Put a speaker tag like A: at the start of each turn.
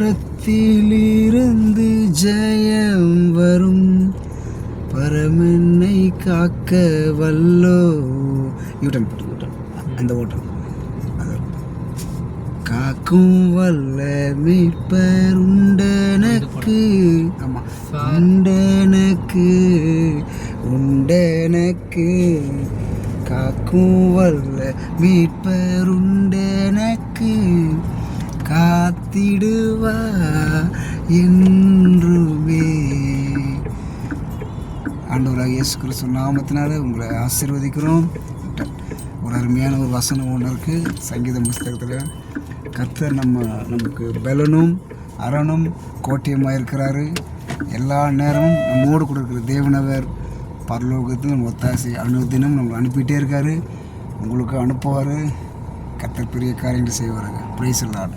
A: பாரத்திலிருந்து ஜெயம் வரும், பரமனை காக்க வல்லோ. யூட்டன் அந்த ஓட்டம் காக்கும் வல்ல மீட்பர் உண்டனக்கு. ஆமாம், உண்டனக்கு காக்கும் வல்ல மீட்பர் உண்டனக்கு, காத்திடுவா என்றுமே. ஆண்டவராக இயேசு கிறிஸ்து நாமத்தினால உங்களை ஆசீர்வதிக்கிறோம். ஒரு அருமையான ஒரு வசனம் ஒன்று இருக்குது சங்கீத புஸ்தகத்தில். கர்த்தர் நமக்கு பலனும் அரணும் கோட்டையுமாக இருக்கிறாரு. எல்லா நேரமும் நம்மோடு கூட இருக்கிற தேவனவர் பரலோகத்தில் நம்ம ஒத்தாசை அனுதினம் நம்மளை அனுப்பிட்டே இருக்காரு. உங்களுக்கு அனுப்புவார். கர்த்தர் பெரிய காரியங்கள் செய்வாருங்க. Praise the Lord.